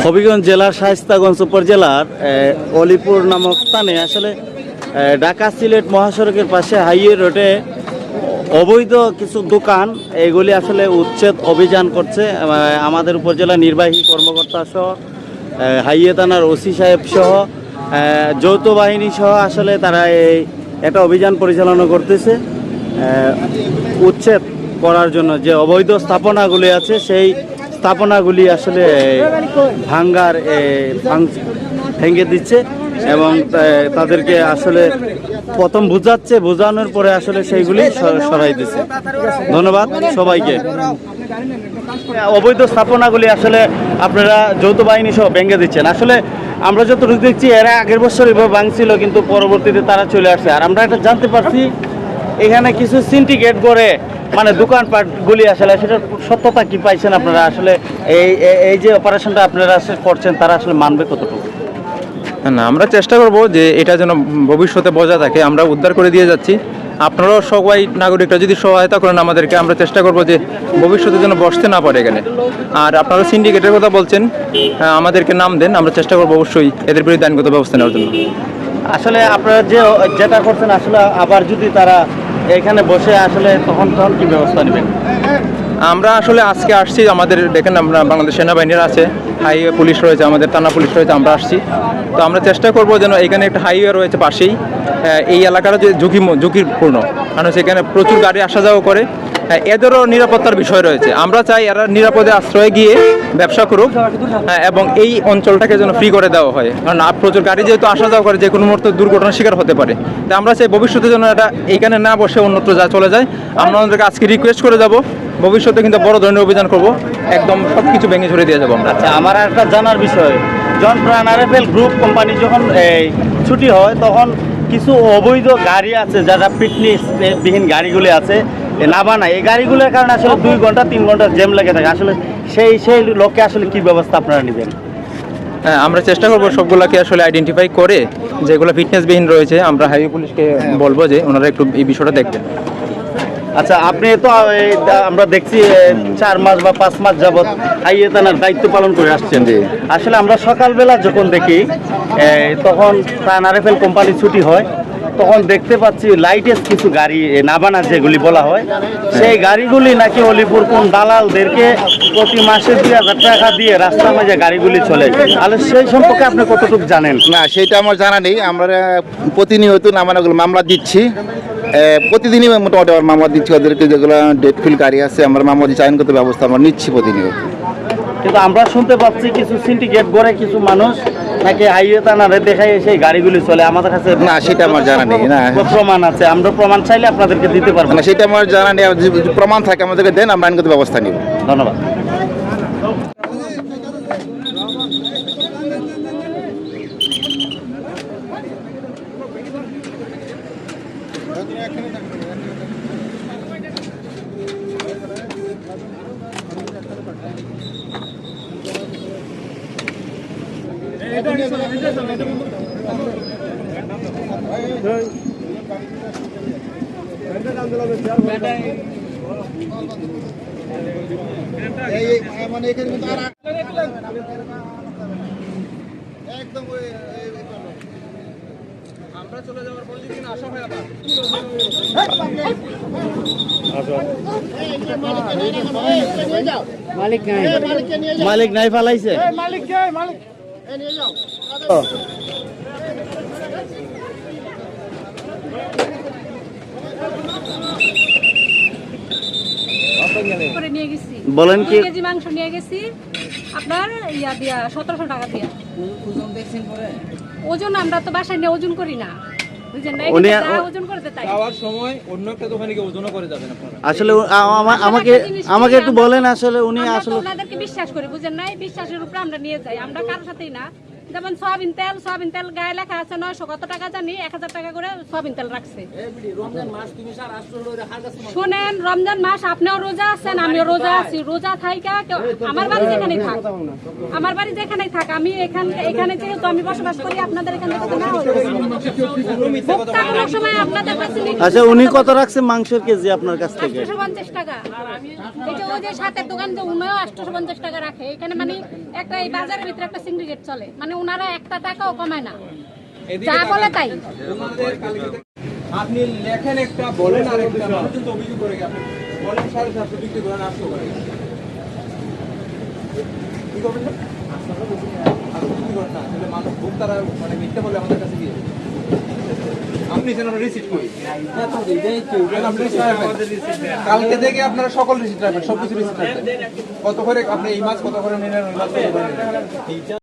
হবিগঞ্জ জেলার শায়েস্তাগঞ্জ উপজেলার অলিপুর নামক স্থানে আসলে ঢাকা সিলেট মহাসড়কের পাশে হাইওয়ে রোডে অবৈধ কিছু দোকান এগুলি আসলে উচ্ছেদ অভিযান করছে আমাদের উপজেলা নির্বাহী কর্মকর্তা সহ হাইওয়ে থানার ওসি সাহেব সহ যৌথ বাহিনী সহ আসলে তারা এই একটা অভিযান পরিচালনা করতেছে উচ্ছেদ করার জন্য যে অবৈধ স্থাপনাগুলি আছে সেই স্থাপনাগুলি আসলে ভাঙ্গার ভেঙে দিচ্ছে এবং তাদেরকে আসলে প্রথম বোঝানোর পরে আসলে সেইগুলি সরাই দিচ্ছে। ধন্যবাদ সবাইকে। অবৈধ স্থাপনাগুলি আসলে আপনারা যৌথ বাহিনী সহ ভেঙে দিচ্ছেন। আসলে আমরা যতটুকু দেখছি এরা আগের বছর এভাবে ভাঙছিল, কিন্তু পরবর্তীতে তারা চলে আসছে। আর আমরা এটা জানতে পারছি এখানে কিছু সিন্ডিকেট করে মানে দোকানপাটগুলি আসলে সেটার সত্যতা কি পাইছেন আপনারা? আসলে এই যে অপারেশনটা আপনারা করছেন তারা আসলে মানবে কতটুকু? না, আমরা চেষ্টা করব যে এটা যেন ভবিষ্যতে বজায় থাকে। আমরা উদ্ধার করে দিয়ে যাচ্ছি, আপনারাও সবাই নাগরিকরা যদি সহায়তা করেন আমাদেরকে, আমরা চেষ্টা করব যে ভবিষ্যতে যেন বসতে না পারে এখানে। আর আপনারা সিন্ডিকেটের কথা বলছেন, আমাদেরকে নাম দেন, আমরা চেষ্টা করবো অবশ্যই এদের বিরুদ্ধে আইনগত ব্যবস্থা নেওয়ার জন্য। আসলে আপনারা যেটা করছেন আসলে আবার যদি তারা এখানে বসে আসলে তখন কি ব্যবস্থা নেবেন? আমরা আসলে আজকে আসছি, আমাদের দেখেন আমরা বাংলাদেশ সেনাবাহিনীর আছে, হাইওয়ে পুলিশ রয়েছে, আমাদের থানা পুলিশ রয়েছে, আমরা আসছি। তো আমরা চেষ্টা করব যেন এখানে একটা হাইওয়ে রয়েছে পাশেই, এই এলাকাটা যে ঝুঁকিপূর্ণ, কারণ সেখানে প্রচুর গাড়ি আসা যাওয়া করে, এদেরও নিরাপত্তার বিষয় রয়েছে। আমরা চাই এরা নিরাপদে আশ্রয়ে গিয়ে ব্যবসা করুক এবং এই অঞ্চলটাকে যেন ফ্রি করে দেওয়া হয়, কারণ প্রচুর গাড়ি যেহেতু আসা যাওয়া করে যে কোনো মুহূর্তে দুর্ঘটনার শিকার হতে পারে। তো আমরা চাই ভবিষ্যতে যেন এটা এইখানে না বসে অন্যত্র চলে যায়। আমরা ওদেরকে আজকে রিকোয়েস্ট করে যাব, ভবিষ্যতে কিন্তু বড় ধরনের অভিযান করব, একদম সব কিছু ভেঙে ছড়িয়ে দিয়ে যাবো আমরা। আচ্ছা, আমার একটা জানার বিষয়, যখন প্রাণ-আরএফএল গ্রুপ কোম্পানি যখন এই ছুটি হয় তখন কিছু অবৈধ গাড়ি আছে যারা ফিটনেস বিহীন গাড়িগুলি আছে না বানায়, এই গাড়িগুলোর কারণে আসলে 2 ঘন্টা 3 ঘন্টা জ্যাম লেগে থাকে। আসলে সেই লোককে আসলে কি ব্যবস্থা আপনারা নেবেন? হ্যাঁ, আমরা চেষ্টা করবো সবগুলোকে আসলে আইডেন্টিফাই করে যেগুলো ফিটনেসবিহীন রয়েছে আমরা হাইওয়ে পুলিশকে বলবো যে ওনারা একটু এই বিষয়টা দেখবেন। আচ্ছা, আপনি তো আমরা দেখছি 4 মাস বা 5 মাস যাবৎ হাইওয়ে থানার দায়িত্ব পালন করে আসছেন। আসলে আমরা সকালবেলা যখন দেখি তখন প্রাণ-আরএফএল কোম্পানি ছুটি হয়, তখন দেখতে পাচ্ছি লাইটেস কিছু গাড়ি নাবানা যেগুলি বলা হয়, সেই গাড়িগুলি নাকি অলিপুর কোন দালালদেরকে প্রতি মাসে 2000 টাকা দিয়ে রাস্তার মাঝে গাড়িগুলি চলে। তাহলে সেই সম্পর্কে আপনি কতটুকু জানেন? না, সেটা আমার জানা নেই। আমরা প্রতিনিয়ত নামানাগুলো মামলা দিচ্ছি, প্রতিদিনই মোটামুটি আমার মামলা দিচ্ছি ওদেরকে, যেগুলো ডেটফিল গাড়ি আছে আমরা মামলা দিচ্ছি, আইনগত ব্যবস্থা আমরা নিচ্ছি প্রতিনিয়ত। কিন্তু আমরা শুনতে পাচ্ছি কিছু সিন্ডিকেট করে কিছু মানুষ নাকি হাইওয়ে থানারে দেখায় সেই গাড়িগুলি চলে। আমাদের কাছে না, সেটা আমার জানা নেই। না, প্রমাণ আছে, আমরা প্রমাণ চাইলে আপনাদেরকে দিতে পারবো না, সেটা আমার জানা নেই। যদি প্রমাণ থাকে আমাদেরকে দেন, আমরা আইনগত ব্যবস্থা নিব। ধন্যবাদ। আমরা চলে যাওয়ার পর যদি আসা হয় আবার মালিক নাই ফালাইছে। বলেন কি? কেজি মাংস নিয়ে গেছি আপনার ইয়া দিয়া 1700 টাকা দিয়া। ওজন আমরা তো বাসায় নিয়ে ওজন করি না, বুঝছেন না? ওজন করতে তাই খাওয়ার সময় অন্য একটা দোকানে গিয়ে ওজনও করে যাবেন আপনারা। আসলে আমাকে একটু বলেন, আসলে উনি আসলে ওনাদেরকে বিশ্বাস করি, বুঝছেন না? এই বিশ্বাসের উপরে আমরা নিয়ে যাই, আমরা কারোর সাথেই না। যেমন সয়াবিন তেল গায়ে লেখা আছে 900 কত টাকা জানি, 1000 টাকা করে সয়াবিন তেল রাখছে। শুনেন, রমজান মাস আপনিও রোজা আছেন, আমিও রোজা আছি। রোজা থাইকা আমার বাড়ি যেখানেই থাক, আমার বাড়ি যেখানেই থাক, আমি এখানে যেহেতু আমি বসবাস করি, আপনাদের এখান থেকে না হলো ভোক্তা কোনো সময় আপনাদের কাছে আচ্ছা, উনি কত রাখছে মাংসের কেজি আপনার কাছ থেকে? 850 টাকা। এই যে ওই যে সাথের দোকান যে উনিও 850 টাকা রাখে। এখানে মানে একটা এই বাজারের ভিতরে একটা সিন্ডিকেট চলে, মানে ওনারা একটা টাকাও কমায় না, যা বলে তাই। আপনি লেখেন একটা, বলেন আর একটা, মানুষ কিন্তু অভিযোগ করে আপনি বলেন 750 বিক্রি করেন 800 করে, কি করবেন না? আর বিক্রি করেন না, তাহলে মানুষ ভোক্তারা মানে মিথ্যা বলে আমাদের কাছে দিয়ে আপনি যেন রিসিট করি কালকে থেকে আপনারা সকল রিসিট রাখবেন, সবকিছু রিসিট রাখবেন। কত করে আপনি এই মাছ কত করে নিলেন, ওই মাছ কত করে নিলেন।